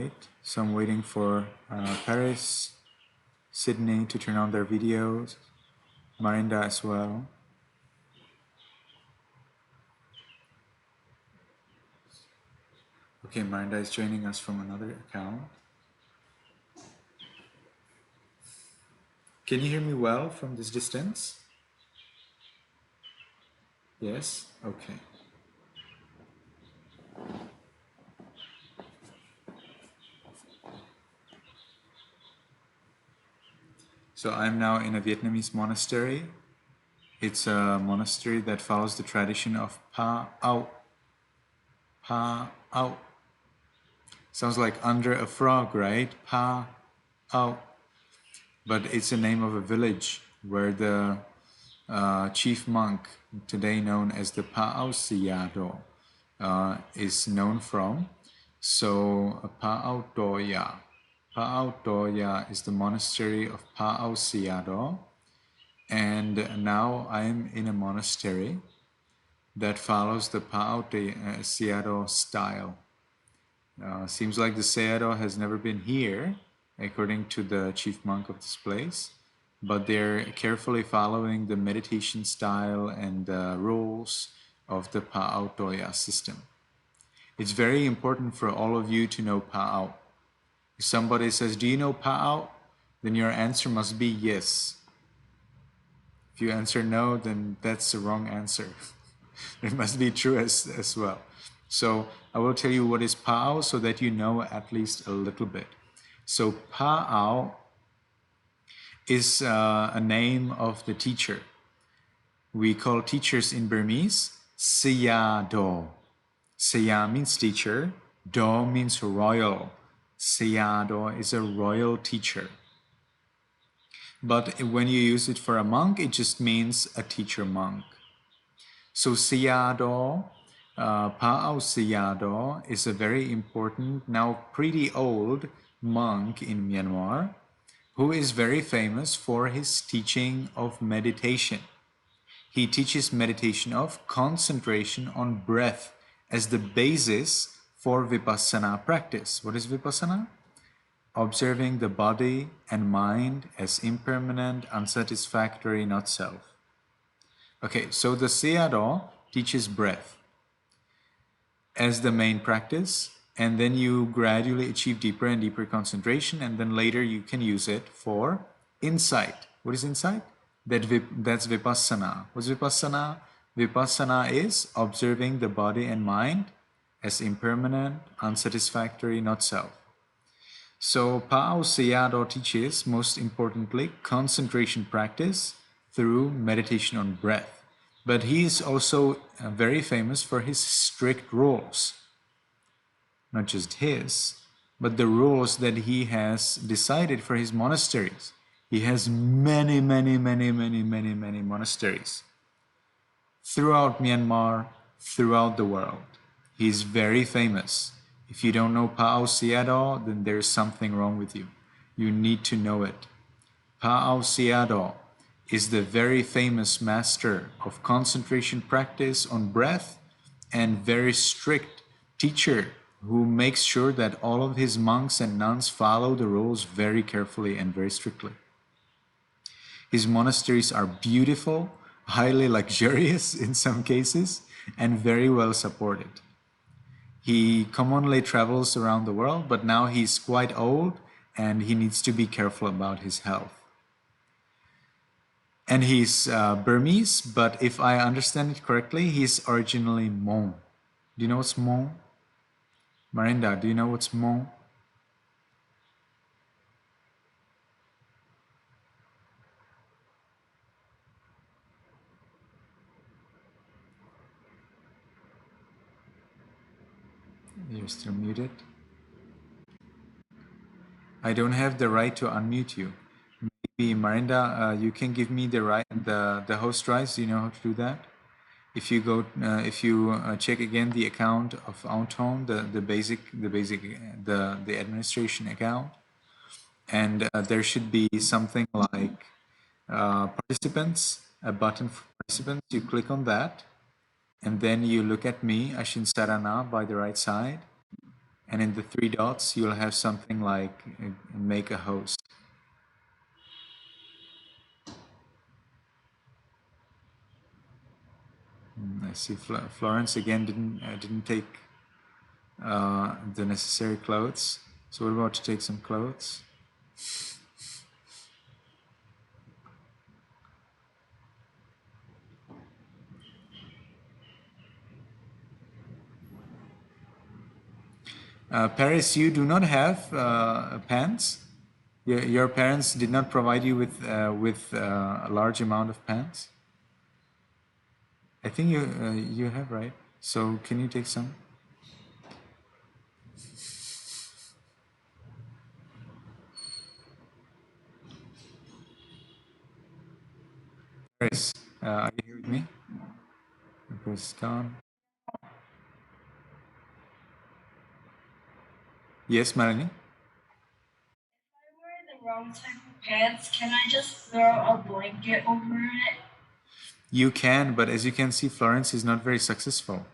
right, so I'm waiting for Paris, Sydney to turn on their videos, Marinda as well. Okay, Marinda is joining us from another account. Can you hear me well from this distance? Yes? Okay. So I'm now in a Vietnamese monastery. It's a monastery that follows the tradition of Pa Ao. Pa Ao. Sounds like under a frog, right? Pa Ao. But it's the name of a village where the chief monk, today known as the Pa Ao Sayadaw, is known from. So Pa Ao Toya. Pa Ao Toya is the monastery of Pa Ao Sayadaw. And now I am in a monastery that follows the Pa Ao Sayadaw style. Seems like the Sayadaw has never been here, according to the chief monk of this place, but they're carefully following the meditation style and rules of the Pa Ao Toya system. It's very important for all of you to know Pa Ao. If somebody says, do you know Pa Ao? Then your answer must be yes. If you answer no, then that's the wrong answer. It must be true as well. So I will tell you what is Pa Ao so that you know at least a little bit. So Pa Ao is a name of the teacher. We call teachers in Burmese Sayadaw. Saya means teacher, Do means royal. Sayadaw is a royal teacher. But when you use it for a monk, it just means a teacher monk. So Sayadaw, Pa Ao Sayadaw is a very important, now pretty old monk in Myanmar, who is very famous for his teaching of meditation. He teaches meditation of concentration on breath as the basis for Vipassana practice. What is Vipassana? Observing the body and mind as impermanent, unsatisfactory, not self. Okay, so the Sayadaw teaches breath as the main practice, and then you gradually achieve deeper and deeper concentration, and then later you can use it for insight. What is insight? That's Vipassana. What's Vipassana? Vipassana is observing the body and mind as impermanent, unsatisfactory, not self. So Pa Ao Sayadaw teaches, most importantly, concentration practice through meditation on breath. But he is also very famous for his strict rules. Not just his, but the rules that he has decided for his monasteries. He has many monasteries throughout Myanmar, throughout the world. He is very famous. If you don't know Pa Ao Sayadaw, then there's something wrong with you. You need to know it. Pa Ao Sayadaw is the very famous master of concentration practice on breath and very strict teacher who makes sure that all of his monks and nuns follow the rules very carefully and very strictly. His monasteries are beautiful, highly luxurious in some cases, and very well supported. He commonly travels around the world, but now he's quite old and he needs to be careful about his health. And he's Burmese, but if I understand it correctly, he's originally Hmong. Do you know what's Hmong? Marinda, do you know what's Hmong? You're still muted. I don't have the right to unmute you. Maybe Marinda, you can give me the right, the host rights. Do you know how to do that? If you go, check again the account of Anton, the administration account, and there should be something like participants, a button for participants. You click on that, and then you look at me, Ashin Sarana, by the right side, And in the three dots, you'll have something like make a host. I see Florence again didn't take the necessary clothes. So we're about to take some clothes. Paris, you do not have pants? Your parents did not provide you with a large amount of pants? I think you have, right? So can you take some? Paris, are you here with me? Paris is gone. Yes, Melanie? The wrong type of pants, can I just throw a blanket over it? You can, but as you can see, Florence is not very successful.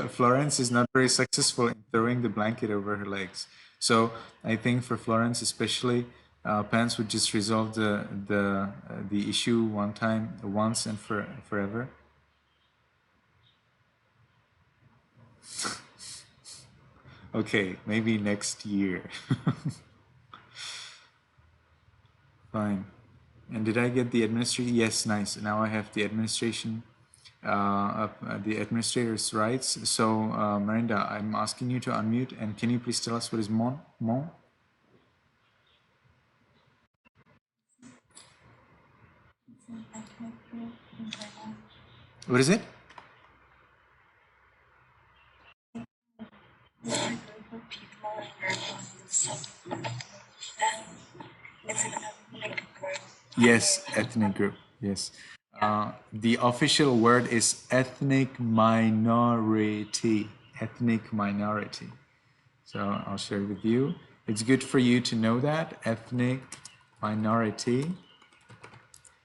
Florence is not very successful in throwing the blanket over her legs. So I think for Florence, especially, pants would just resolve the issue once and forever. Okay, maybe next year. Fine. And did I get the administration? Yes, nice. Now I have the administration, the administrator's rights. So, Marinda, I'm asking you to unmute, and can you please tell us what is mon? Mon? What is it? It's a group of people and it's an ethnic group. Yes, ethnic group. Yes. The official word is ethnic minority. Ethnic minority. So I'll share it with you. It's good for you to know that ethnic minority.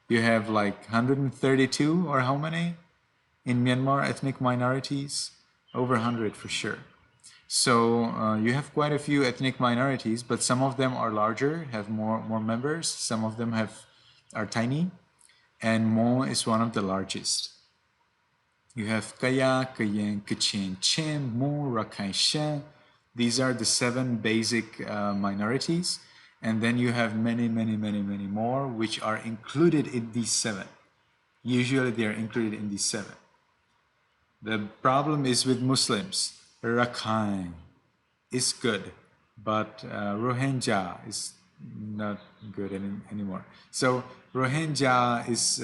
You have like 132 or how many in Myanmar ethnic minorities? Over 100 for sure. So you have quite a few ethnic minorities, but some of them are larger, have more members. Some of them are tiny, and Mo is one of the largest. You have Kaya, Kayen, Kachin, Chin, Mo, Rakhine, Shan. These are the 7 basic minorities, and then you have many more which are included in these 7. Usually they are included in these 7. The problem is with Muslims. Rakhine is good, but Rohingya is not good anymore. So Rohingya is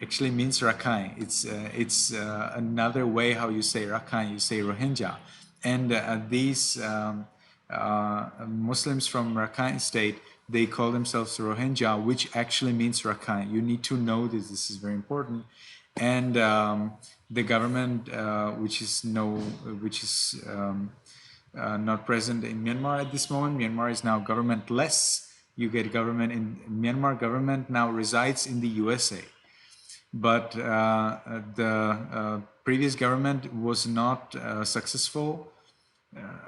actually means Rakhine. It's another way how you say Rakhine. You say Rohingya, and these Muslims from Rakhine state, they call themselves Rohingya, which actually means Rakhine. You need to know this. This is very important. And the government, which is not present in Myanmar at this moment. Myanmar is now governmentless. You get government in Myanmar. Government now resides in the USA, but the previous government was not successful.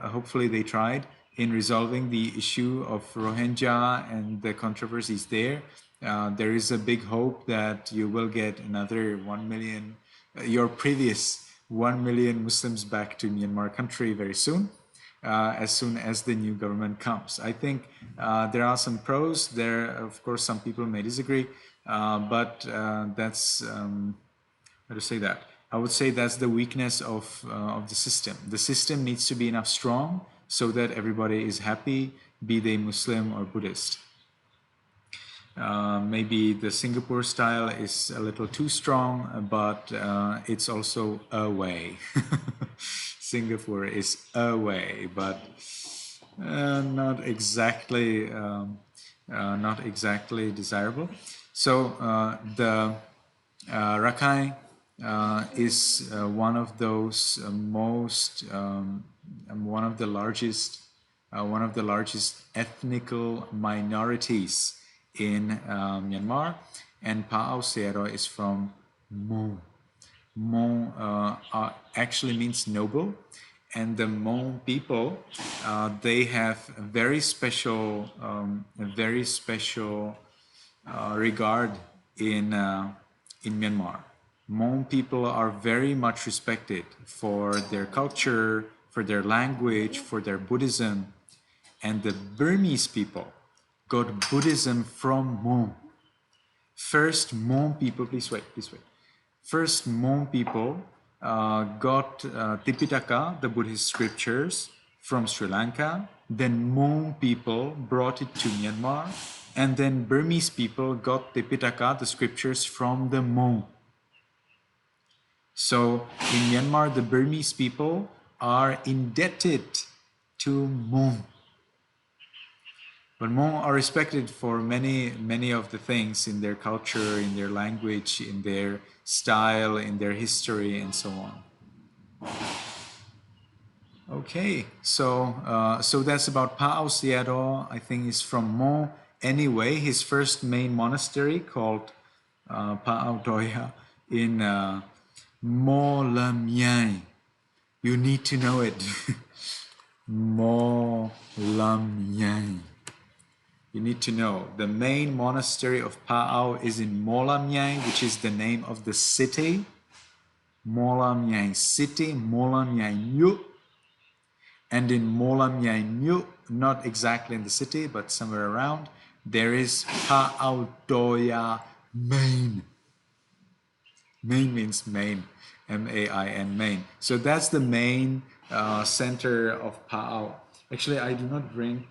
Hopefully they tried in resolving the issue of Rohingya and the controversies there. There is a big hope that you will get another 1 million, your previous 1 million Muslims back to Myanmar country very soon. As soon as the new government comes. I think there are some pros. There, of course, some people may disagree, but that's how to say that. I would say that's the weakness of the system. The system needs to be enough strong so that everybody is happy, be they Muslim or Buddhist. Maybe the Singapore style is a little too strong, but it's also a way. Singapore is a way, but not exactly desirable. So the Rakhine is one of those one of the largest ethnical minorities in Myanmar, and Pa'ao Sero is from Mon. Mon actually means noble, and the Hmong people, they have a very special, regard in Myanmar. Hmong people are very much respected for their culture, for their language, for their Buddhism, and the Burmese people got Buddhism from Hmong. First Hmong people, please wait. First Hmong people got Tipitaka, the Buddhist scriptures, from Sri Lanka. Then Hmong people brought it to Myanmar. And then Burmese people got Tipitaka, the scriptures, from the Hmong. So in Myanmar, the Burmese people are indebted to Hmong. But Hmong are respected for many of the things in their culture, in their language, in their style, in their history, and so on. Okay, so that's about Pa'ao Siado. I think is from Hmong. Anyway, his first main monastery called Pa'ao Doya in Mo Lam Nhai. You need to know it. Mo Lam Nhai. You need to know the main monastery of Pa'ao is in Mo Lam Nhai, which is the name of the city. Mo Lam Nhai city, Mo Lam Nhai Nyut. And in Mo Lam Nhai Nyut, not exactly in the city, but somewhere around, there is Pa'ao Doya Main. Main means main, M-A-I-N, main. So that's the main center of Pa'ao. Actually, I do not drink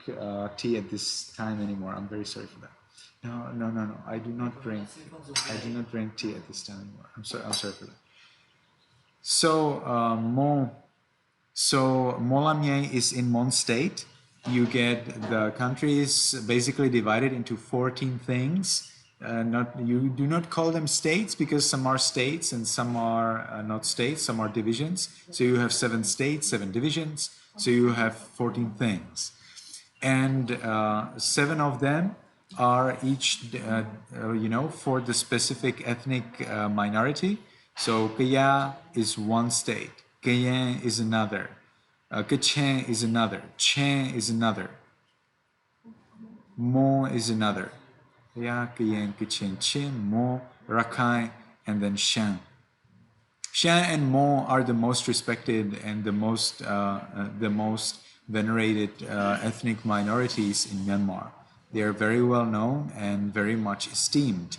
tea at this time anymore. I'm very sorry for that. No. I do not drink tea at this time anymore. I'm sorry for that. So Mo Lam Nhai is in Mon State. You get the country is basically divided into 14 things. You do not call them states because some are states and some are not states. Some are divisions. So you have 7 states, 7 divisions. So you have 14 things, and 7 of them are each, for the specific ethnic minority. So Kaya is one state, Kayen is another, Kachin is another, Chen is another, Mo is another. Kaya, Kayen, Kachin, Chin, Mo, Rakhine, and then Shan. Shan and Mo are the most respected and the most venerated ethnic minorities in Myanmar. They are very well known and very much esteemed.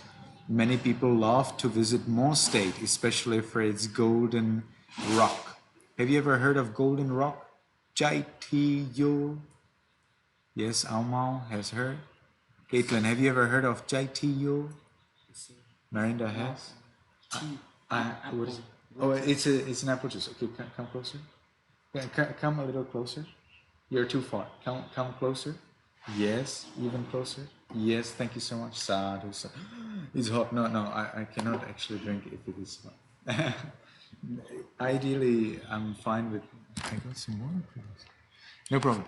Many people love to visit Mo State, especially for its golden rock. Have you ever heard of Golden Rock? Chai Ti Yu. Yes, Aomao has heard. Caitlin, have you ever heard of Chai Ti Yu? Marinda has. What is it? Oh, it's an apple juice. Okay, come closer. Come a little closer. You're too far. Come closer. Yes, even closer. Yes, thank you so much. Sadhu. It's hot. No, I cannot actually drink if it is hot. Ideally, I'm fine with. I got some water, please. No problem.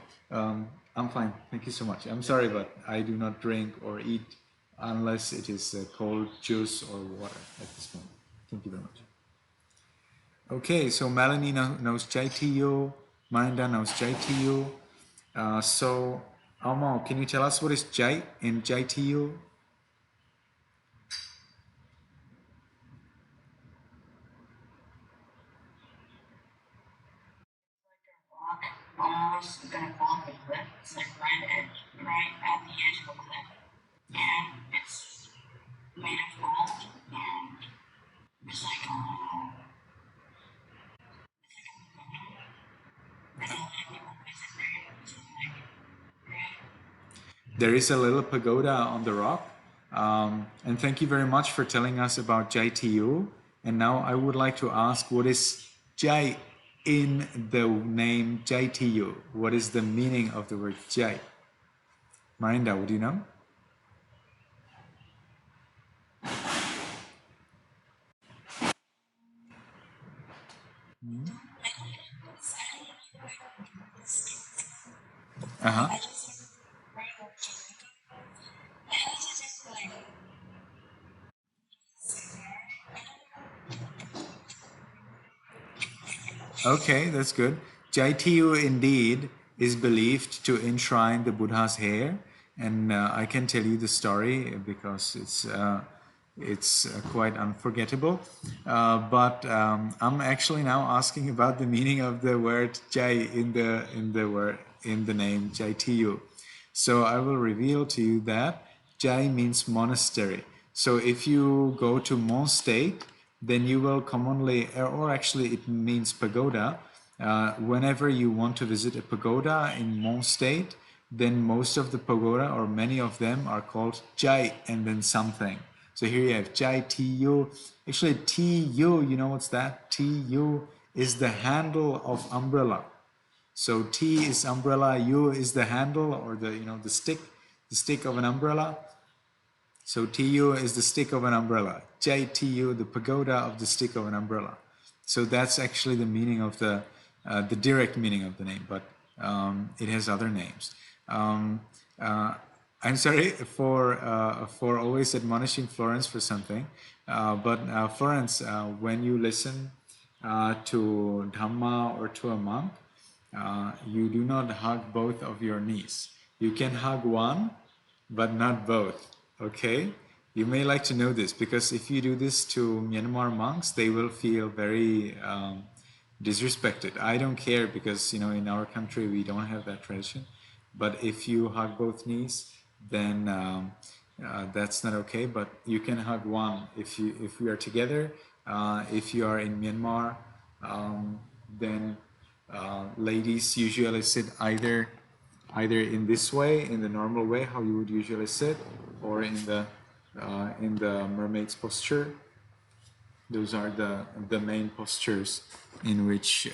I'm fine. Thank you so much. I'm sorry, but I do not drink or eat unless it is cold juice or water at this moment. Thank you very much. Okay, so Melanie knows JTU, Marinda knows JTU. So, Almo, can you tell us what is J in JTU? Almost gonna fall off the cliff. It's like right at the edge of a cliff. And it's made of gold and it's like a There is a little pagoda on the rock. And thank you very much for telling us about JTU. And now I would like to ask, what is J in the name JTU? What is the meaning of the word J? Marinda, would you know? Uh-huh. Okay, that's good. Ch12 indeed is believed to enshrine the Buddha's hair, and I can tell you the story because it's quite unforgettable. But I'm actually now asking about the meaning of the word Jai in the name Ch12. So I will reveal to you that Jai means monastery. So if you go to Mon State, then you will commonly, or actually it means pagoda. Whenever you want to visit a pagoda in Mon State, then most of the pagoda or many of them are called Jai and then something. So here you have Jai TU. Actually, TU, you know what's that? TU is the handle of umbrella. So T is umbrella, U is the handle or the stick of an umbrella. So TU is the stick of an umbrella. JTU, the pagoda of the stick of an umbrella. So that's actually the meaning of the direct meaning of the name, but it has other names. I'm sorry for always admonishing Florence for something, but Florence, when you listen to Dhamma or to a monk, you do not hug both of your knees. You can hug one, but not both. Okay? You may like to know this because if you do this to Myanmar monks, they will feel very disrespected. I don't care because in our country we don't have that tradition. But if you hug both knees, then that's not okay. But you can hug one if we are together. If you are in Myanmar, then ladies usually sit either in this way, in the normal way, how you would usually sit, or in the mermaid's posture. Those are the main postures in which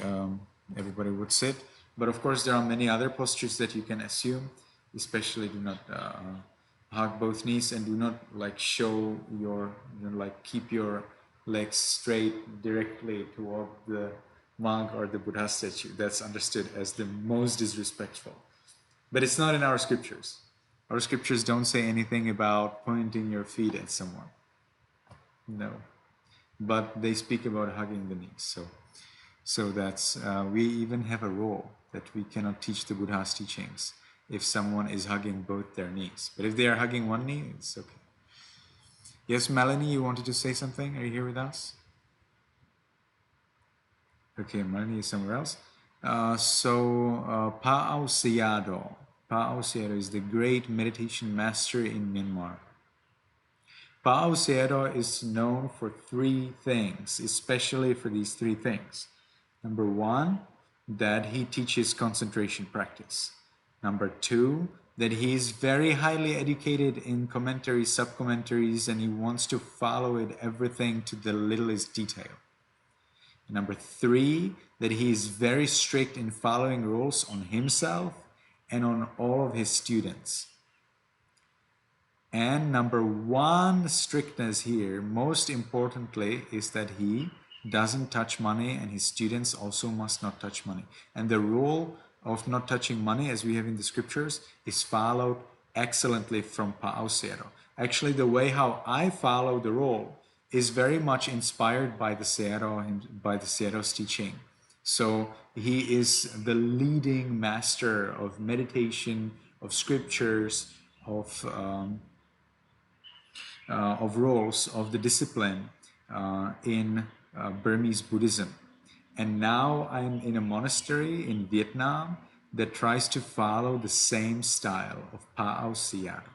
everybody would sit. But of course, there are many other postures that you can assume. Especially, do not hug both knees and do not show your keep your legs straight directly toward the monk or the Buddha statue. That's understood as the most disrespectful. But it's not in our scriptures. Our scriptures don't say anything about pointing your feet at someone. No. But they speak about hugging the knees. So that's, we even have a rule that we cannot teach the Buddha's teachings if someone is hugging both their knees. But if they are hugging one knee, it's okay. Yes, Melanie, you wanted to say something? Are you here with us? Okay, Melanie is somewhere else. Pa'ao Sayadaw. Pa'ao Sayadaw is the great meditation master in Myanmar. Pa'ao Sayadaw is known for three things, especially for these three things. Number one, that he teaches concentration practice. Number two, that he is very highly educated in commentaries, sub-commentaries, and he wants to follow it everything to the littlest detail. Number three, that he is very strict in following rules on himself and on all of his students. And number one strictness here, most importantly, is that he doesn't touch money and his students also must not touch money. And the rule of not touching money, as we have in the scriptures, is followed excellently from Pa'ao Sayadaw. Actually, the way how I follow the rule is very much inspired by the Sayadaw's teaching. So he is the leading master of meditation, of scriptures, of rules, of the discipline in Burmese Buddhism. And now I'm in a monastery in Vietnam that tries to follow the same style of Pa'ao Sayadaw.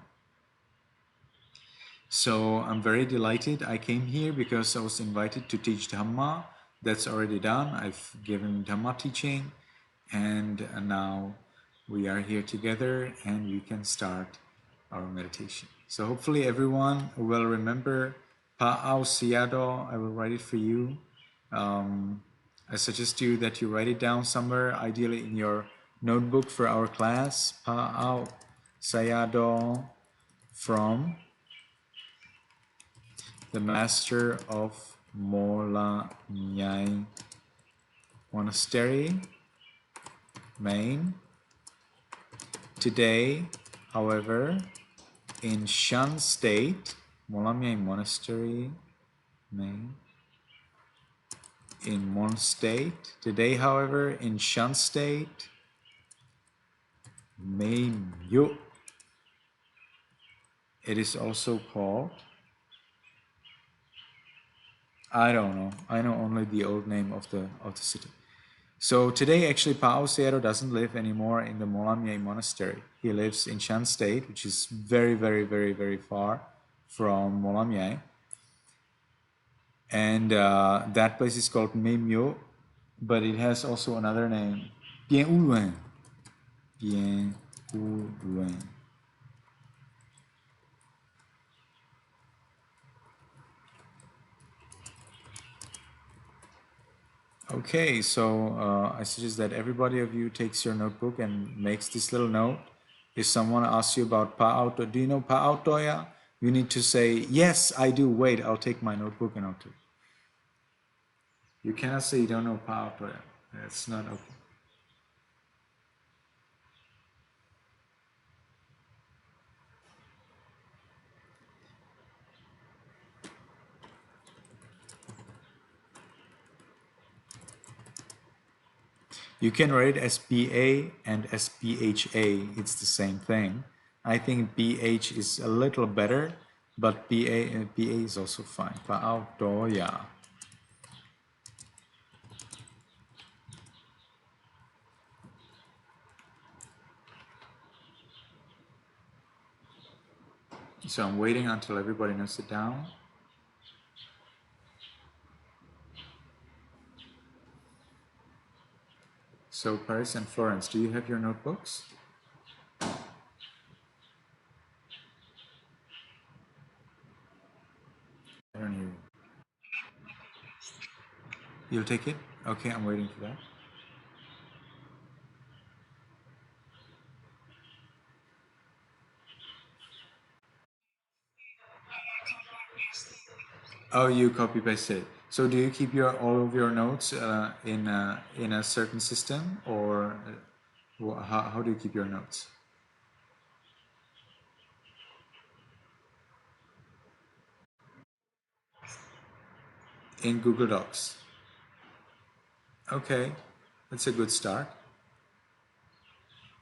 So I'm very delighted. I came here because I was invited to teach Dhamma. That's already done. I've given Dhamma teaching, and now we are here together and we can start our meditation. So hopefully everyone will remember Pa'ao Sayadaw. I will write it for you. I suggest you that you write it down somewhere, ideally in your notebook for our class. Pa'ao Sayadaw from the master of Mola Nyai Monastery, Maine. Today, however, in Shan State, Mola Nyai Monastery, Maine. in Mon State. Today, however, in Shan State, Myeongju. It is also called, I don't know. I know only the old name of the city. So today, actually, Pao Sero doesn't live anymore in the Molamye monastery. He lives in Shan State, which is very, very, very, very far from Molamye. And that place is called Myeongju, but it has also another name, Bien Uluan. Bien Uluan. Okay, so I suggest that everybody of you takes your notebook and makes this little note. If someone asks you about Pa'auto, do you know Pa'autoya? You need to say, yes, I do. Wait, I'll take my notebook and I'll do. You cannot say you don't know Pa'autoya. That's not okay. You can write it as BA and as BHA. It's the same thing. I think BH is a little better, but BA is also fine. Pa'autoya. So I'm waiting until everybody notes it down. So Paris and Florence, do you have your notebooks? I don't hear you. You'll take it? Okay, I'm waiting for that. Oh, you copy paste it. So do you keep your all of your notes in a certain system, or how do you keep your notes? In Google Docs. Okay, that's a good start.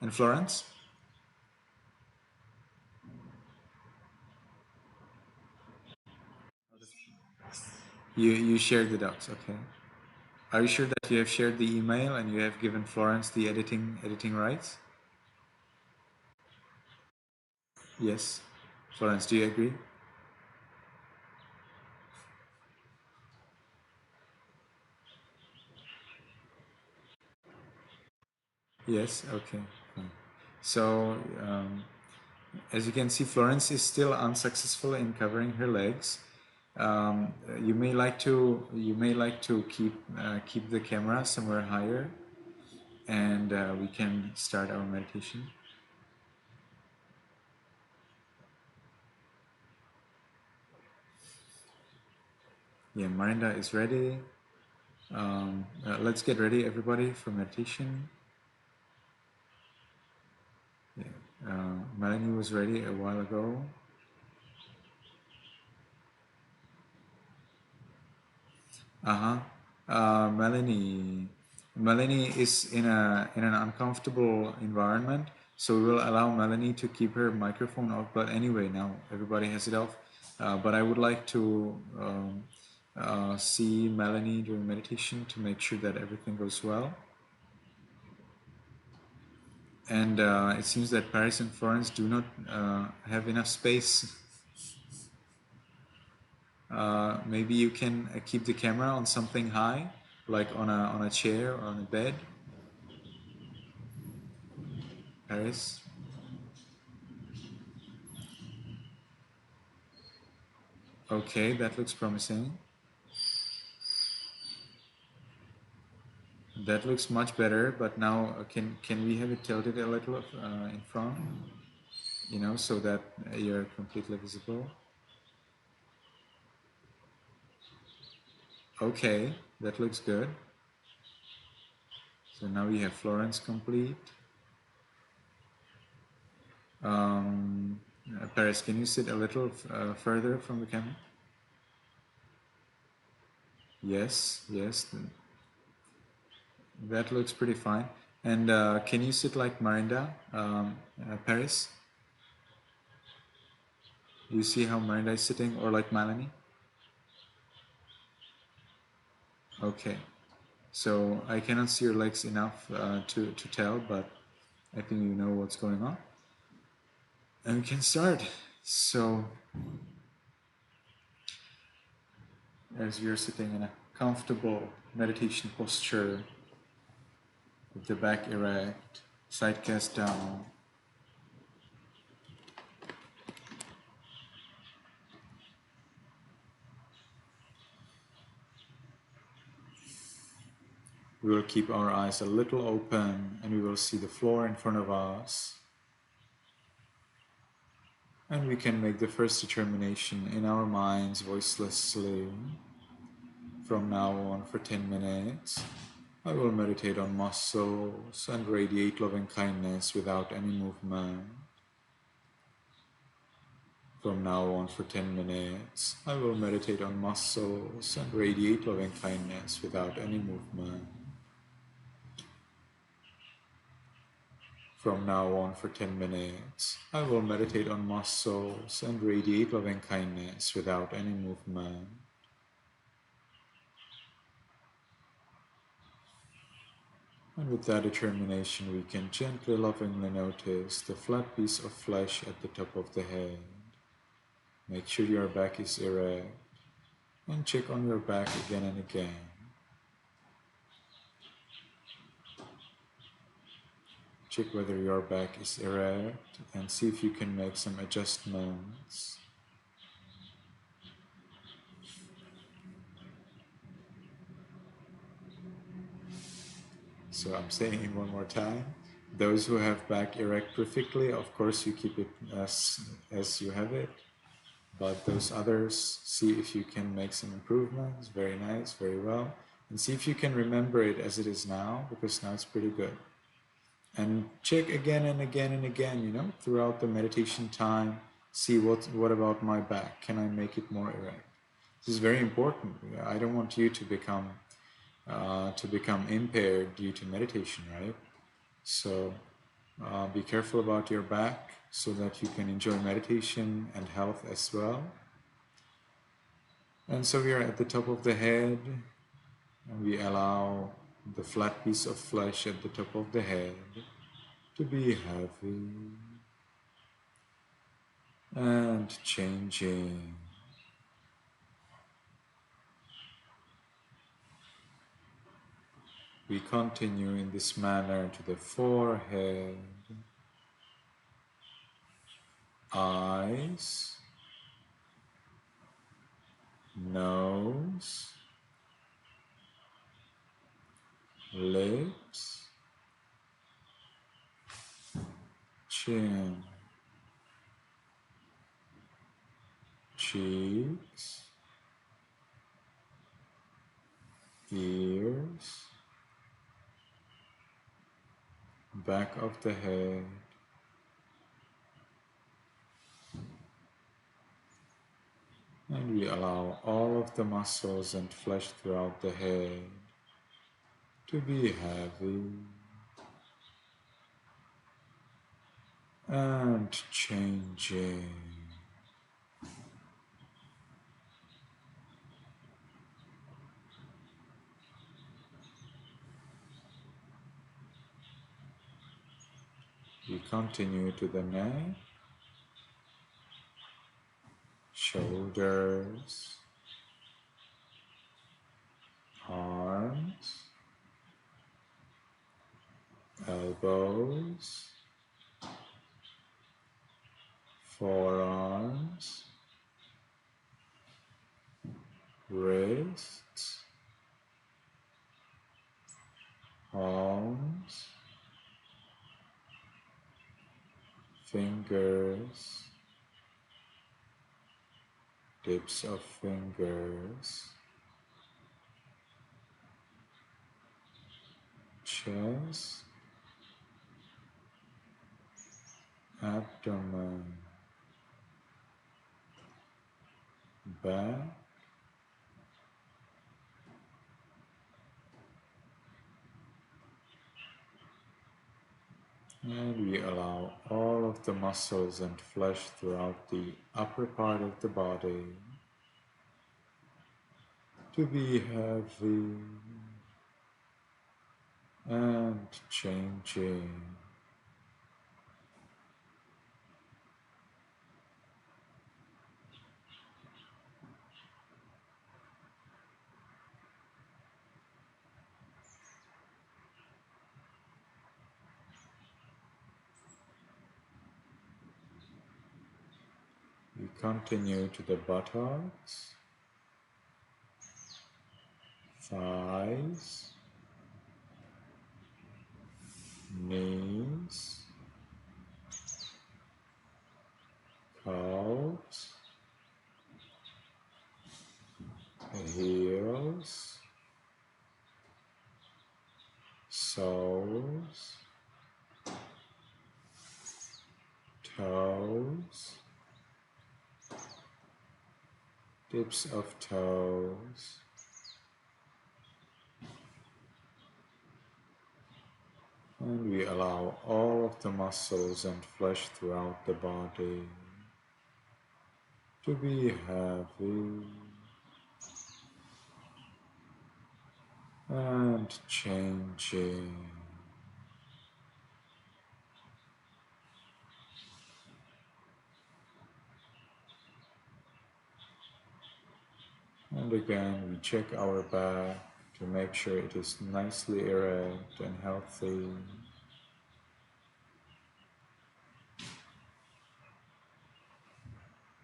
And Florence? You shared the docs, okay. Are you sure that you have shared the email and you have given Florence the editing rights? Yes. Florence, do you agree? Yes, okay. Fine. So, as you can see, Florence is still unsuccessful in covering her legs. You may like to keep the camera somewhere higher, and we can start our meditation. Yeah, Marinda is ready. Let's get ready, everybody, for meditation. Yeah. Melanie was ready a while ago. Uh-huh. Melanie is in an uncomfortable environment, so we will allow Melanie to keep her microphone off. But anyway, now everybody has it off. But I would like to see Melanie during meditation to make sure that everything goes well. And it seems that Paris and Florence do not have enough space. Maybe you can keep the camera on something high, like on a chair or on a bed. Paris. Okay, that looks promising. That looks much better, but now can we have it tilted a little in front, you know, so that you're completely visible? Okay, that looks good. So now we have Florence complete. Paris, can you sit a little further from the camera? Yes, yes, that looks pretty fine. And can you sit like Marinda, Paris? You see how Marinda is sitting, or like Melanie? Okay. So I cannot see your legs enough to tell, but I think you know what's going on. And we can start. So as we are sitting in a comfortable meditation posture, with the back erect, side cast down, we will keep our eyes a little open and we will see the floor in front of us. And we can make the first determination in our minds voicelessly. From now on for 10 minutes, I will meditate on muscles and radiate loving kindness without any movement. From now on for 10 minutes, I will meditate on muscles and radiate loving kindness without any movement. From now on for 10 minutes, I will meditate on muscles and radiate loving kindness without any movement. And with that determination, we can gently, lovingly notice the flat piece of flesh at the top of the head. Make sure your back is erect and check on your back again and again. Check whether your back is erect and see if you can make some adjustments. So I'm saying it one more time. Those who have back erect perfectly, of course you keep it as you have it. But those others, see if you can make some improvements. Very nice, very well. And see if you can remember it as it is now, because now it's pretty good. And check again and again and again, throughout the meditation time. See what about my back? Can I make it more erect? This is very important. I don't want you to become impaired due to meditation, right? So be careful about your back so that you can enjoy meditation and health as well. And so we are at the top of the head, and we allow the flat piece of flesh at the top of the head to be heavy and changing. We continue in this manner to the forehead, eyes, nose, lips, chin, cheeks, ears, back of the head, and we allow all of the muscles and flesh throughout the head to be heavy and changing. We continue to the neck, shoulders, arms, elbows, forearms, wrists, palms, fingers, tips of fingers, chest, abdomen, back, And we allow all of the muscles and flesh throughout the upper part of the body to be heavy and changing. We continue to the buttocks, thighs, knees, calves, heels, soles, toes, tips of toes, and we allow all of the muscles and flesh throughout the body to be heavy and changing. And again, we check our back to make sure it is nicely erect and healthy.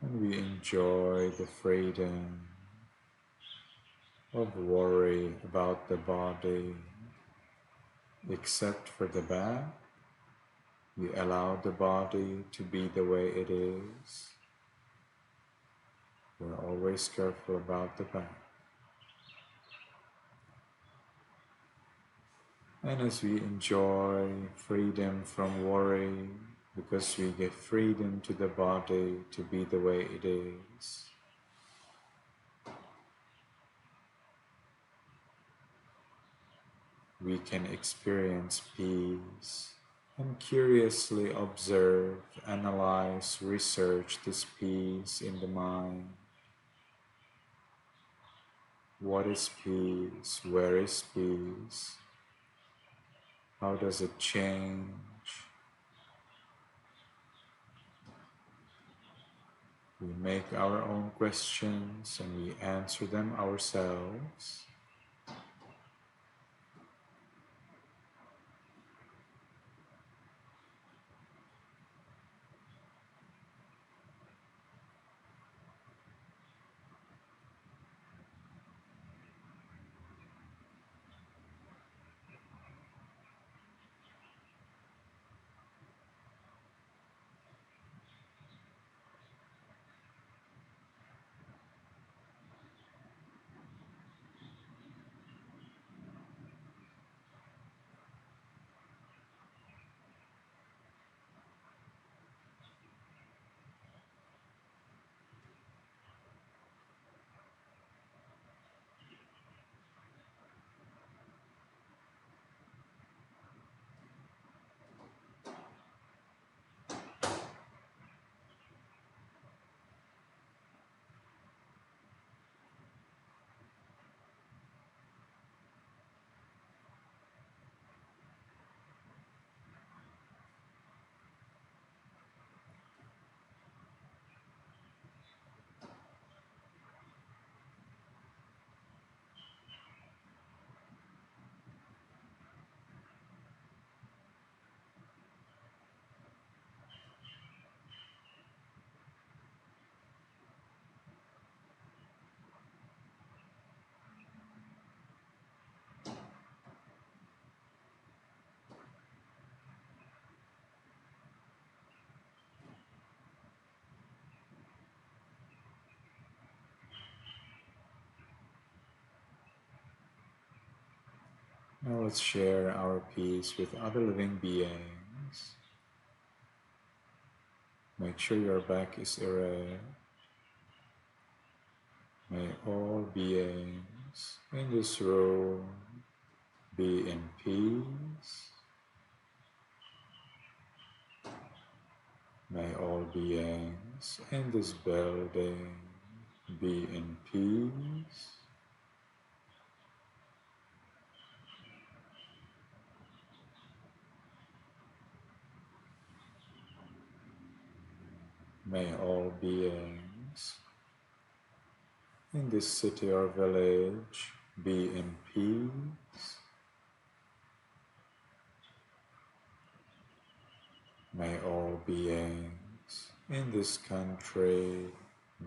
And we enjoy the freedom of worry about the body. Except for the back, we allow the body to be the way it is. We're always careful about the back. And as we enjoy freedom from worry, because we give freedom to the body to be the way it is, we can experience peace and curiously observe, analyze, research this peace in the mind. What is peace? Where is peace? How does it change? We make our own questions and we answer them ourselves. Now let's share our peace with other living beings. Make sure your back is erect. May all beings in this room be in peace May all beings in this building be in peace. May all beings in this city or village be in peace. May all beings in this country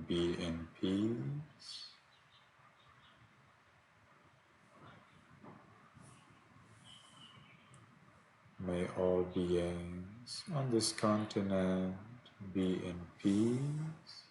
be in peace. May all beings on this continent be in peace.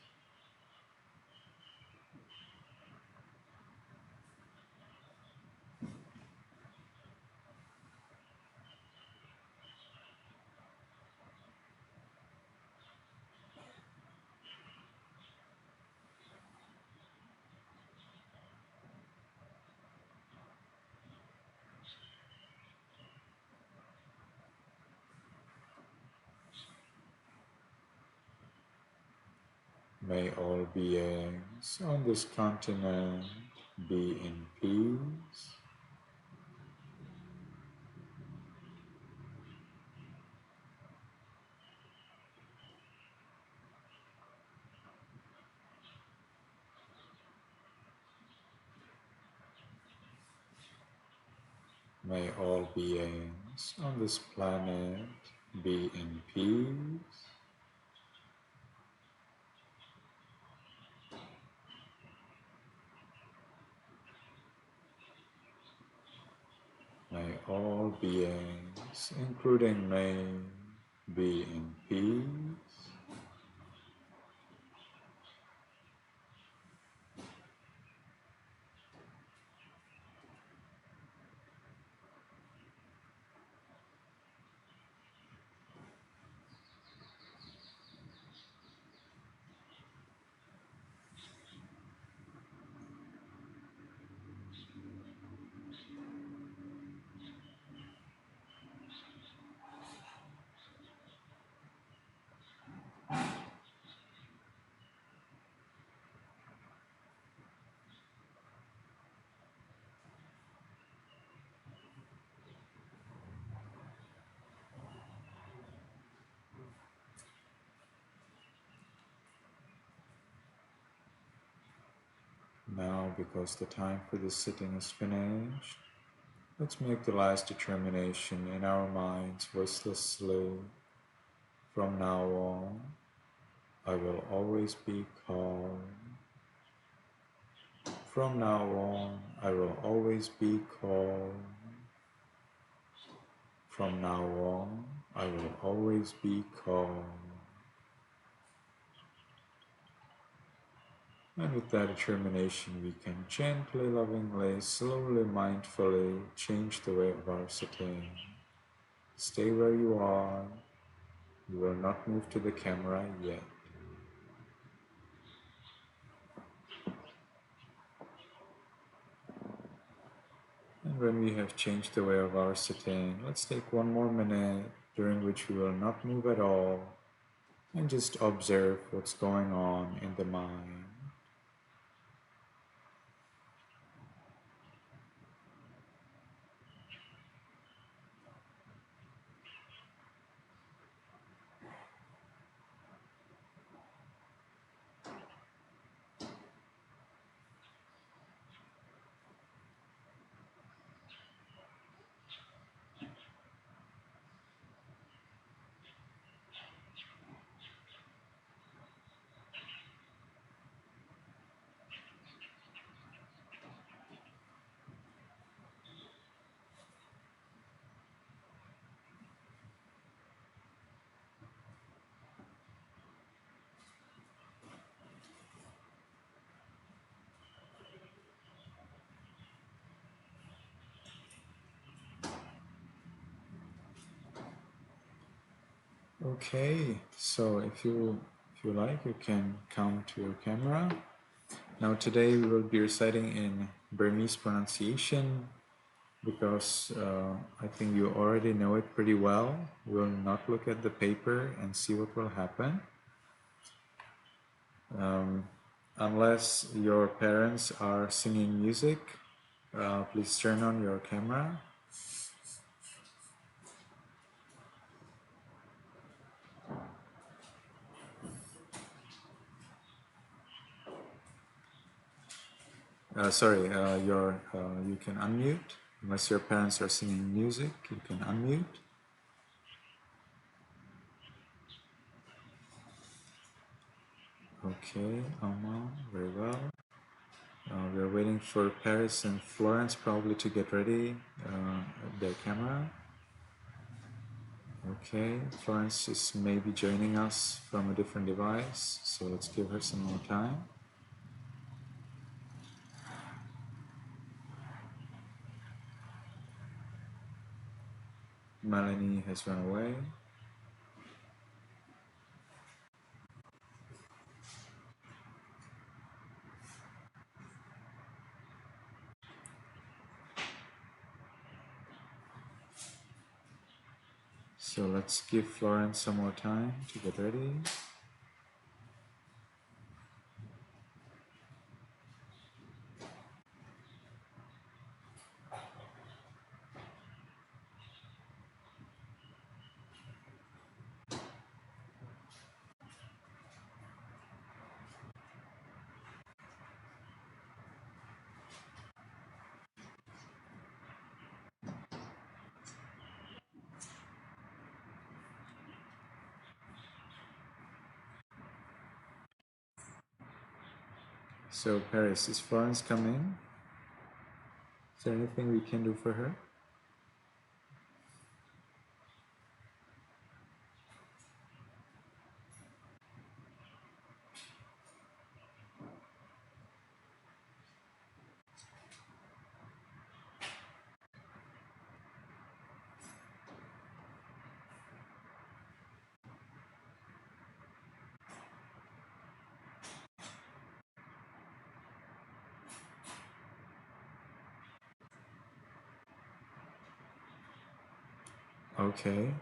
May all beings on this continent be in peace. May all beings on this planet be in peace. May all beings, including me, be in peace. Now, because the time for this sitting is finished, let's make the last determination in our minds voicelessly. From now on, I will always be calm. From now on, I will always be calm. From now on, I will always be calm. And with that determination, we can gently, lovingly, slowly, mindfully change the way of our sitting. Stay where you are. You will not move to the camera yet. And when we have changed the way of our sitting, let's take one more minute during which we will not move at all and just observe what's going on in the mind. Okay, so if you like, you can come to your camera. Now today we will be reciting in Burmese pronunciation because I think you already know it pretty well. We'll not look at the paper and see what will happen. Unless your parents are singing music, please turn on your camera. You can unmute. Unless your parents are singing music, you can unmute. Okay, Alma, very well. We're waiting for Paris and Florence probably to get ready their camera. Okay, Florence is maybe joining us from a different device, so let's give her some more time. Melanie has run away. So let's give Florence some more time to get ready. So Paris, is Florence coming? Is there anything we can do for her? Okay.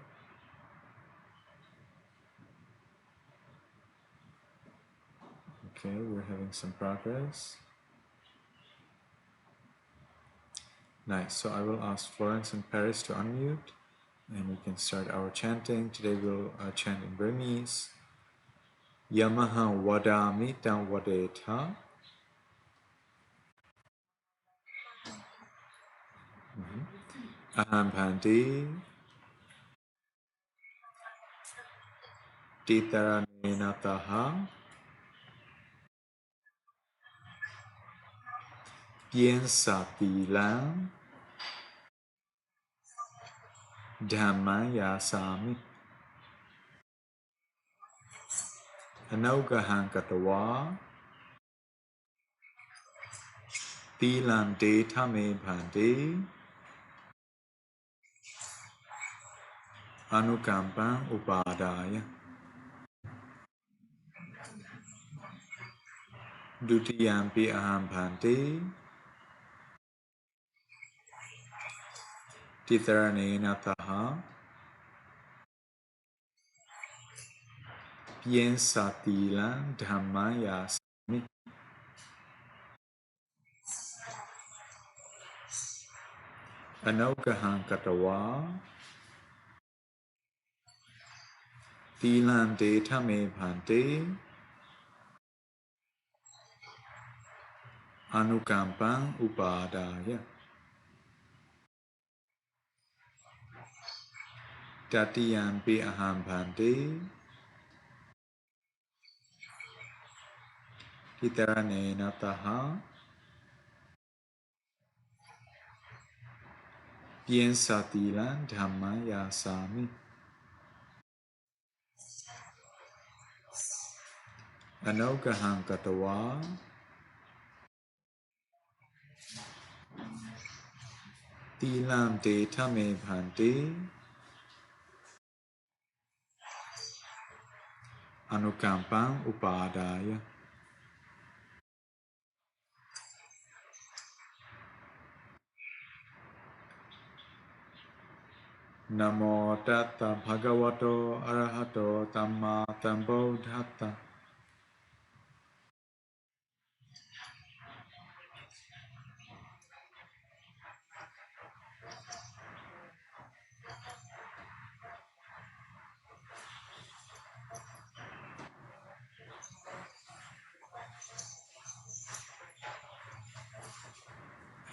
Okay, we're having some progress. Nice. So I will ask Florence and Paris to unmute, and we can start our chanting. Today we'll chant in Burmese. Yamaha wadami tam wadeta. Aham bhanti. Titaranena taha. Piensa pilang. Dhammaya sami. Anaugahan katawa. Tilan de tame bhanti. Anukampang upadaya. Dutiyampi aham bhanti. Titaranena taha. Piensa tilan dhammaya sami. Anaugahan katawa. Tilan de tame bhanti. Anukampang upadaya. Tatiyampi aham bhanti. Titaranena taha. Piensa tilan dhammaya sami. Anaugahan katawa. Tilam de tame bhanti. Anukampang upadaya. Namo Tassa Bhagavato Arahato Tamma Sambuddhassa.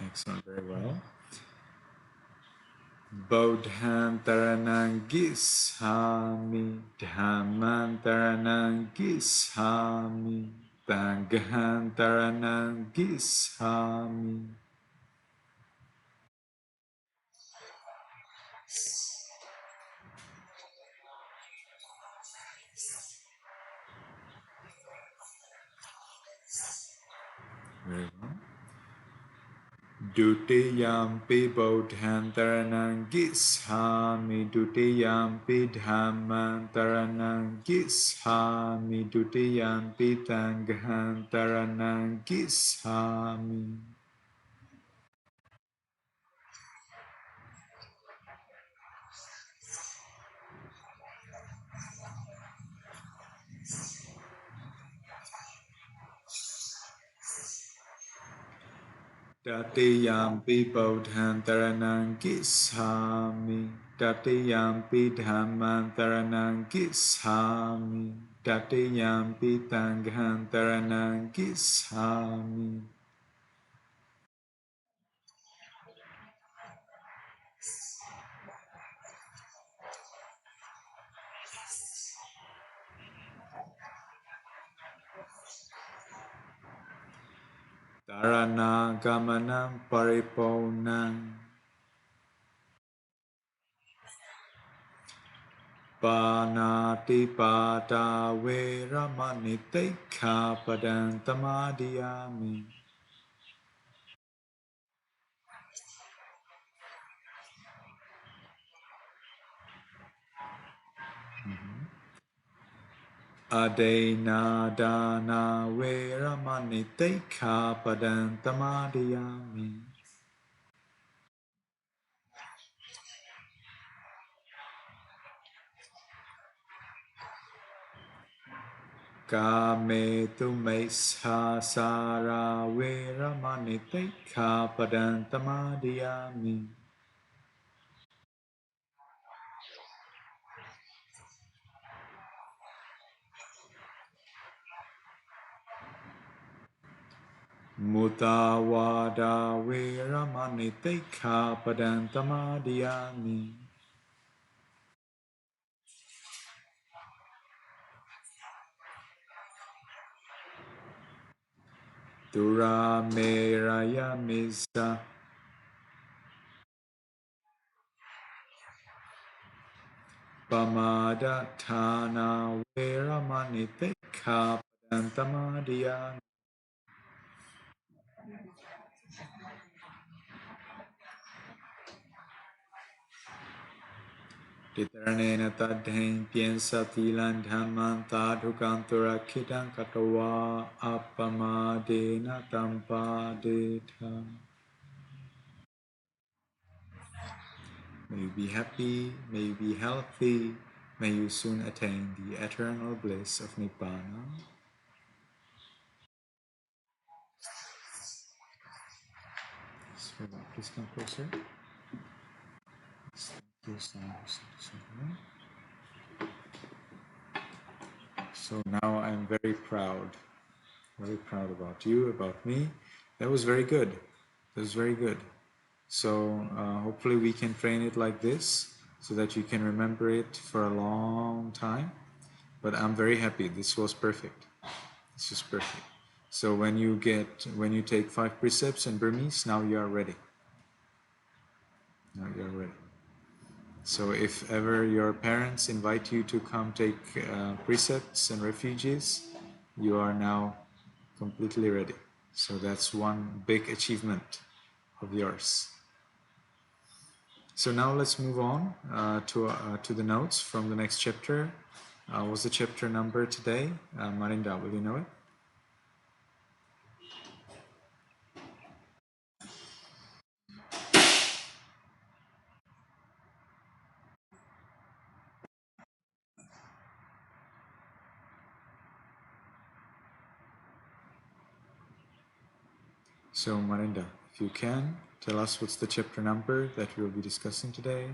Excellent, very well. Bodhantaranang Gishami, Dhammantaranang Gishami, Sanghantaranang Gishami. Very well. Dutiyampi Bodhantaranang Gishami, Dutiyampi Dhammantaranang Gishami, Dutiyampi Sanghantaranang Gishami. Tatiyampi Bodhantaranang Gishami, Tatiyampi Dhammantaranang Gishami, Tatiyampi Sanghantaranang Gishami. Tarana Gamanam Pariponam Panati Pada Veramani Tekha Padantamadiyami. Adena Dana Veramani Tekha Padantamadiyami. Kame Tumesha Sara Veramani Tekha Padantamadiyami. Mutawada Veramani Tekha Padantamadiyami. Dura Meraya Misa Pamadatana Veramani Tekha Padantamadiyami. Titranena Tadhain Piensa Tilan Dhamman Tadhukantura Kidan Katawa Apamadena Tampadeta. May you be happy, may you be healthy, may you soon attain the eternal bliss of Nibbana. So please come closer. So now I'm very proud about you, about me. That was very good. That was very good. So hopefully we can train it like this so that you can remember it for a long time. But I'm very happy. This was perfect. This was perfect. So when you take 5 precepts in Burmese, now you are ready. Now you are ready. So if ever your parents invite you to come take precepts and refuges, you are now completely ready. So that's one big achievement of yours. So now let's move on to the notes from the next chapter. What's the chapter number today? Marinda, will you know it? So Marinda, if you can, tell us what's the chapter number that we'll be discussing today.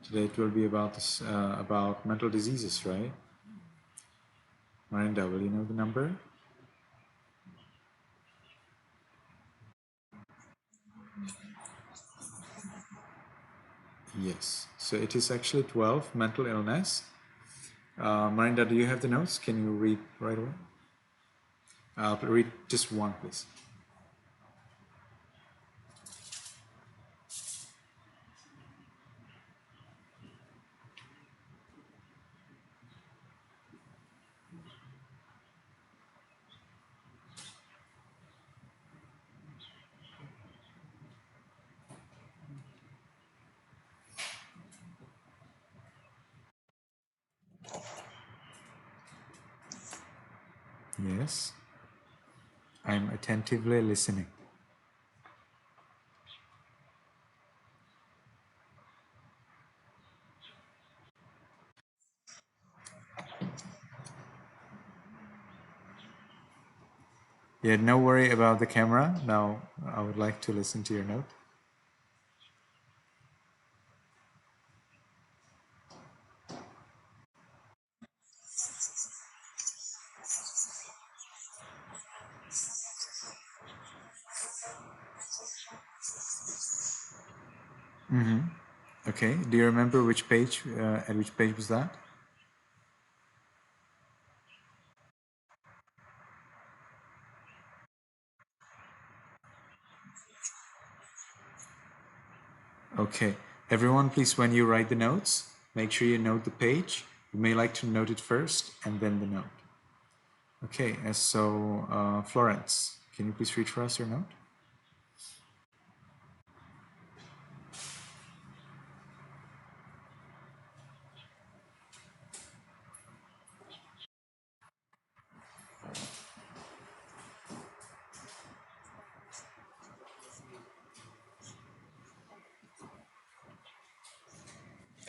Today it will be about this, about mental diseases, right? Marinda, will you know the number? Yes. So it is actually 12, mental illness. Marinda, do you have the notes? Can you read right away? Read just one, please. Yes. I'm attentively listening. Yeah, no worry about the camera. Now I would like to listen to your note. Okay. Do you remember which page, at which page was that? Okay. Everyone, please, when you write the notes, make sure you note the page. You may like to note it first and then the note. Okay. So Florence, can you please read for us your note?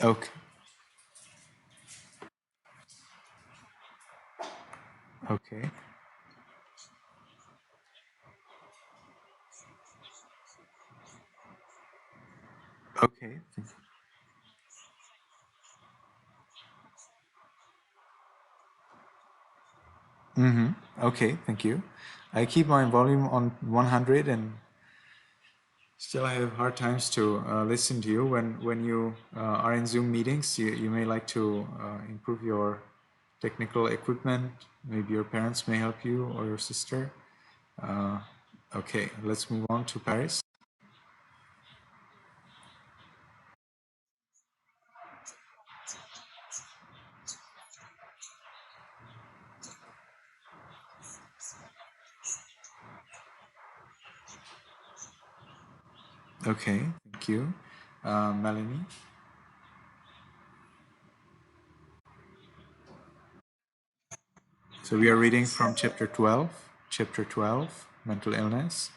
Okay. Okay. Okay. Okay, thank you. I keep my volume on 100 and still I have hard times to listen to you. When you are in Zoom meetings, you may like to improve your technical equipment. Maybe your parents may help you or your sister. Okay, let's move on to Paris. Okay, thank you. Melanie. So we are reading from chapter 12, mental illness.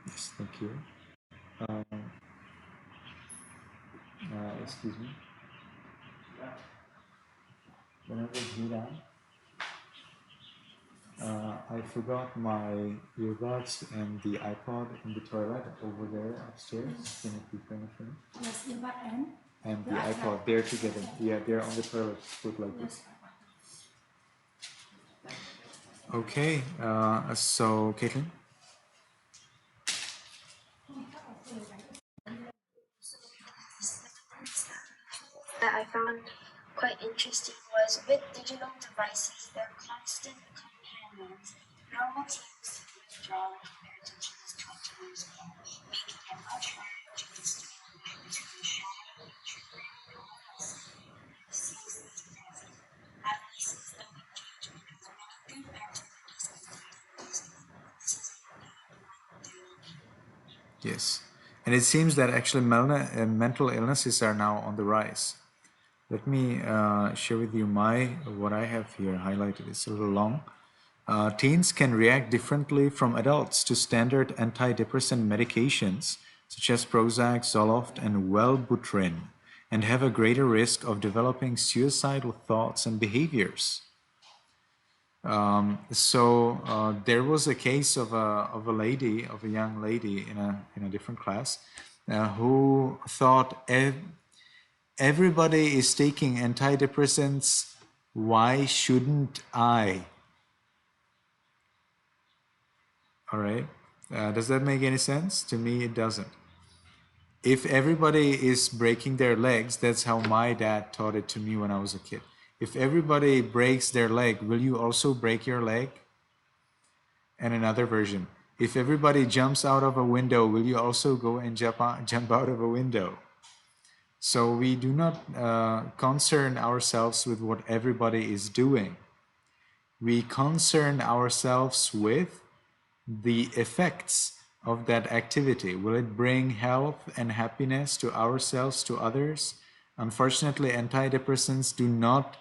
Yes, thank you. Excuse me. When I was Milan, I forgot my earbuds and the iPod in the toilet over there upstairs. Can you please bring it for me? Yes, earbud And the iPod, they're together. Yeah, they're on the toilet. Put like this. Okay. So Caitlin. That I found quite interesting was with digital devices, they're constant companions. Normal teams withdraw compared to teams 20 years ago, making it much harder to distinguish between shadow and truth. Yes. And it seems that actually mental illnesses are now on the rise. Let me share with you what I have here highlighted. It's a little long. Teens can react differently from adults to standard antidepressant medications such as Prozac, Zoloft, and Wellbutrin, and have a greater risk of developing suicidal thoughts and behaviors. There was a case of a young lady in a different class, who thought everybody is taking antidepressants. Why shouldn't I? All right. Does that make any sense? To me, it doesn't. If everybody is breaking their legs, that's how my dad taught it to me when I was a kid. If everybody breaks their leg, will you also break your leg? And another version, if everybody jumps out of a window, will you also go and jump out of a window? So we do not concern ourselves with what everybody is doing. We concern ourselves with the effects of that activity. Will it bring health and happiness to ourselves, to others? Unfortunately, antidepressants do not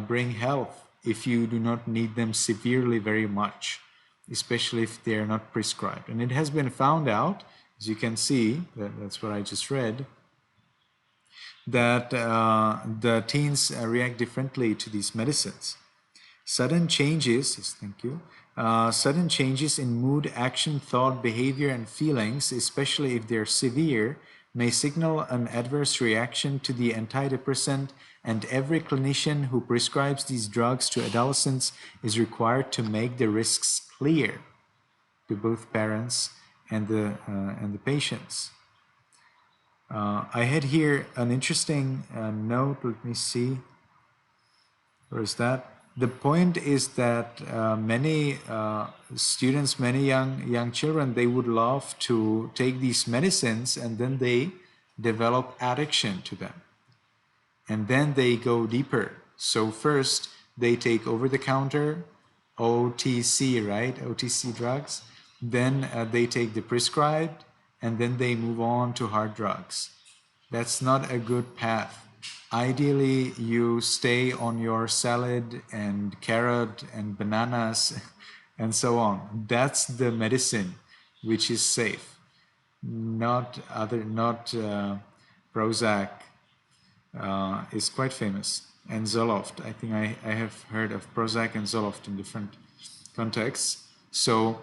bring health if you do not need them severely very much, especially if they are not prescribed. And it has been found out, as you can see, that's what I just read, that the teens react differently to these medicines. Sudden changes, yes, thank you. Sudden changes in mood, action, thought, behavior, and feelings, especially if they're severe, may signal an adverse reaction to the antidepressant, and every clinician who prescribes these drugs to adolescents is required to make the risks clear to both parents and the patients. I had here an interesting note. Let me see. Where is that? The point is that many students, many young children, they would love to take these medicines, and then they develop addiction to them. And then they go deeper. So first they take over-the-counter, OTC, right? OTC drugs. Then they take the prescribed, and then they move on to hard drugs. That's not a good path. Ideally, you stay on your salad and carrot and bananas and so on. That's the medicine which is safe, not Prozac is quite famous, and Zoloft. I think I have heard of Prozac and Zoloft in different contexts. So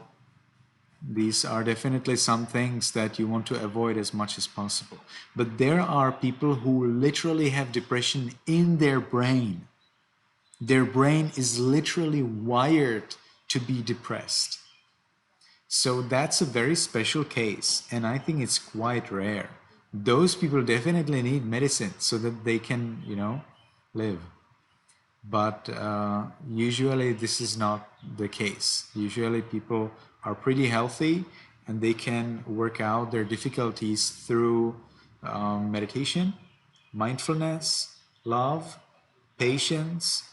these are definitely some things that you want to avoid as much as possible. But there are people who literally have depression in their brain. Their brain is literally wired to be depressed. So that's a very special case, and I think it's quite rare. Those people definitely need medicine so that they can, live. But usually this is not the case. Usually people are pretty healthy and they can work out their difficulties through meditation, mindfulness, love, patience,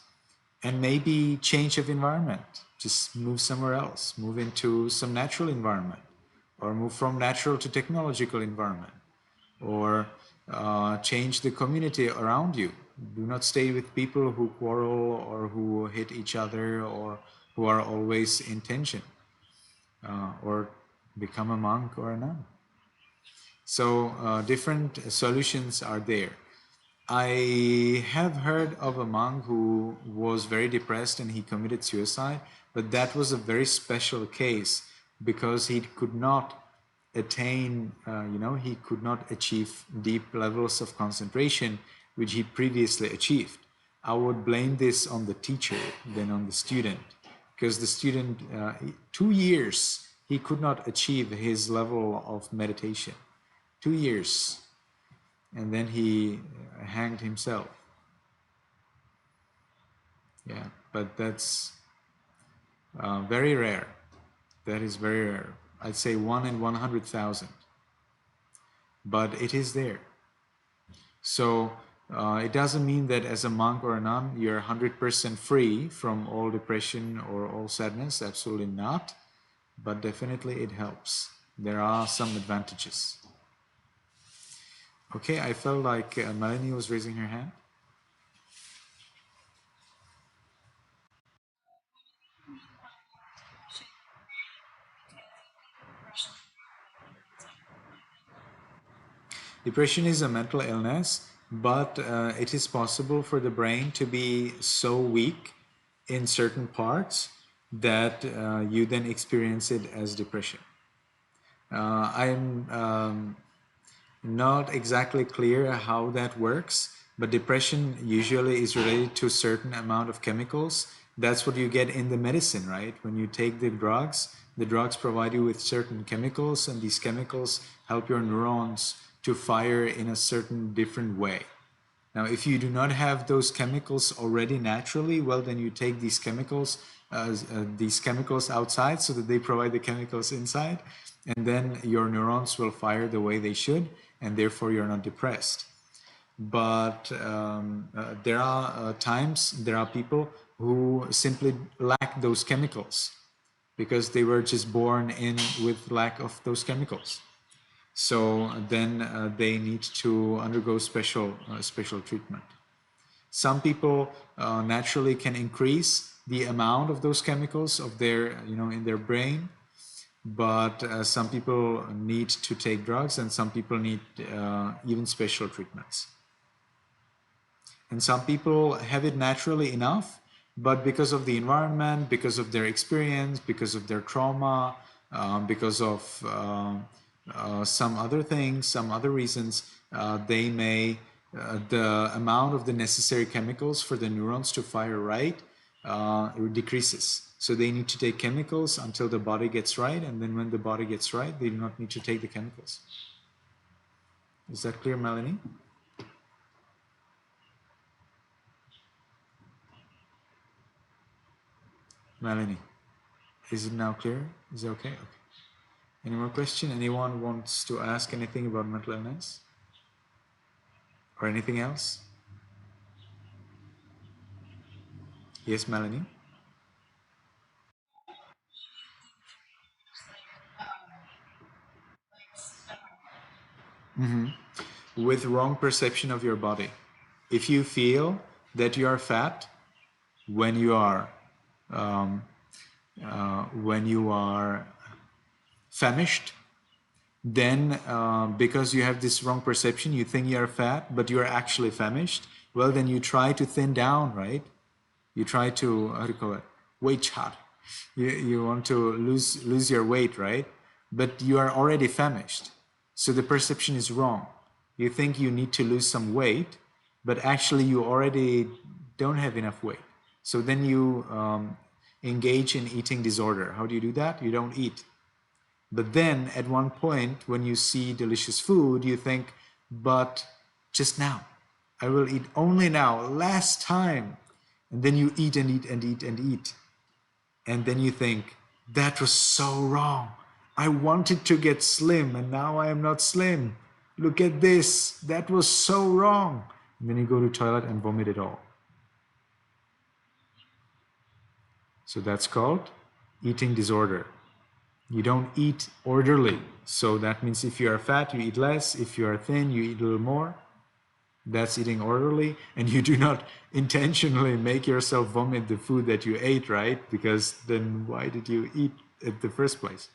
and maybe change of environment. Just move somewhere else, move into some natural environment, or move from natural to technological environment, or change the community around you. Do not stay with people who quarrel or who hit each other or who are always in tension, or become a monk or a nun. So different solutions are there. I have heard of a monk who was very depressed and he committed suicide, but that was a very special case because he could not attain, he could not achieve deep levels of concentration which he previously achieved. I would blame this on the teacher than on the student, because the student, 2 years, he could not achieve his level of meditation. 2 years. And then he hanged himself. Yeah, but that's very rare. That is very rare. I'd say 1 in 100,000. But it is there. So it doesn't mean that as a monk or a nun, you're 100% free from all depression or all sadness. Absolutely not. But definitely it helps. There are some advantages. Okay, I felt like Melanie was raising her hand. Depression is a mental illness, but it is possible for the brain to be so weak in certain parts that you then experience it as depression. I'm not exactly clear how that works, but depression usually is related to a certain amount of chemicals. That's what you get in the medicine, right? When you take the drugs provide you with certain chemicals, and these chemicals help your neurons to fire in a certain different way. Now, if you do not have those chemicals already naturally, well, then you take these chemicals outside so that they provide the chemicals inside, and then your neurons will fire the way they should, and therefore you're not depressed. But there are there are people who simply lack those chemicals because they were just born in with lack of those chemicals. So then they need to undergo special treatment. Some people naturally can increase the amount of those chemicals of their in their brain, but some people need to take drugs, and some people need even special treatments. And some people have it naturally enough, but because of the environment, because of their experience, because of their trauma, because of some other things, some other reasons, they may, the amount of the necessary chemicals for the neurons to fire right decreases. So they need to take chemicals until the body gets right, and then when the body gets right, they do not need to take the chemicals. Is that clear, Melanie? Melanie, is it now clear? Is it okay? Okay. Any more question? Anyone wants to ask anything about mental illness? Or anything else? Yes, Melanie? With wrong perception of your body. If you feel that you are fat when you are famished, then because you have this wrong perception, you think you are fat, but you are actually famished. Well, then you try to thin down, right? You try to, how do you call it, weight chart. You want to lose your weight, right? But you are already famished, so the perception is wrong. You think you need to lose some weight, but actually you already don't have enough weight. So then you engage in eating disorder. How do you do that? You don't eat. But then at one point, when you see delicious food, you think, but just now, I will eat only now, last time. And then you eat and eat and eat and eat. And then you think, that was so wrong. I wanted to get slim and now I am not slim. Look at this. That was so wrong. And then you go to the toilet and vomit it all. So that's called eating disorder. You don't eat orderly. So that means if you are fat, you eat less. If you are thin, you eat a little more. That's eating orderly. And you do not intentionally make yourself vomit the food that you ate, right? Because then why did you eat in the first place?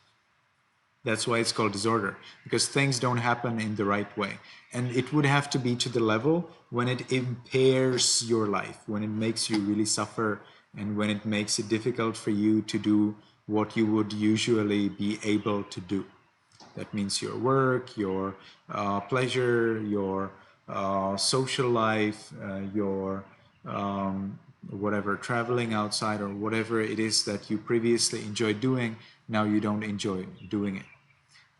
That's why it's called disorder, because things don't happen in the right way. And it would have to be to the level when it impairs your life, when it makes you really suffer, and when it makes it difficult for you to do what you would usually be able to do. That means your work, your pleasure, your social life, your whatever, traveling outside, or whatever it is that you previously enjoyed doing, now you don't enjoy doing it.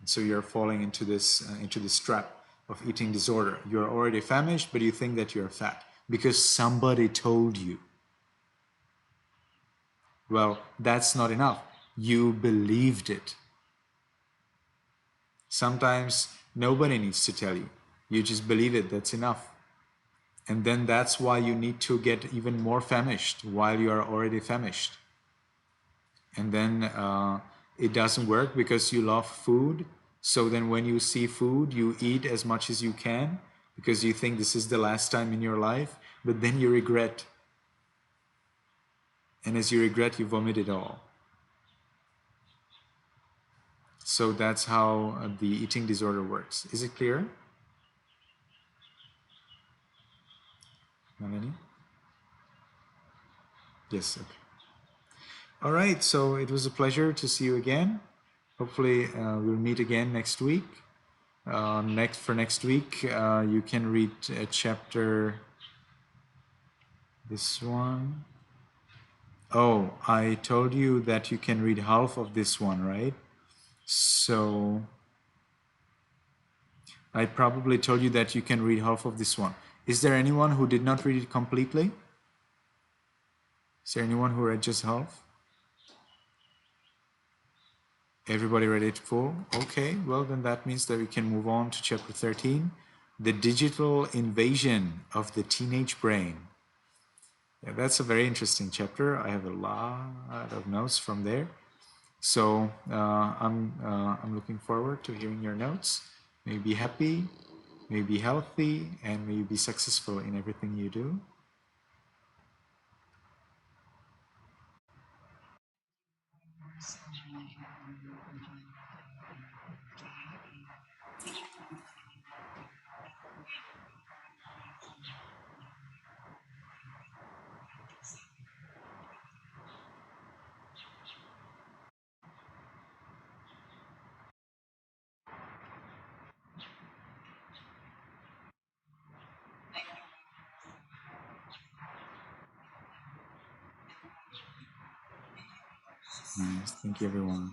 And so you're falling into this trap of eating disorder. You're already famished, but you think that you're fat because somebody told you. Well, that's not enough. You believed it. Sometimes nobody needs to tell you. You just believe it, that's enough. And then that's why you need to get even more famished while you are already famished. And then it doesn't work because you love food. So then when you see food, you eat as much as you can because you think this is the last time in your life, but then you regret. And as you regret, you vomit it all. So that's how the eating disorder works. Is it clear? Melanie? Yes, okay. All right, so it was a pleasure to see you again. Hopefully we'll meet again next week. For next week, you can read chapter, this one. Oh, I told you that you can read half of this one, right? So I probably told you that you can read half of this one. Is there anyone who did not read it completely? Is there anyone who read just half? Everybody read it full? Okay, well then that means that we can move on to chapter 13, the digital invasion of the teenage brain. Yeah, that's a very interesting chapter. I have a lot of notes from there. So I'm looking forward to hearing your notes. May you be happy, may you be healthy, and may you be successful in everything you do. Nice. Thank you, everyone.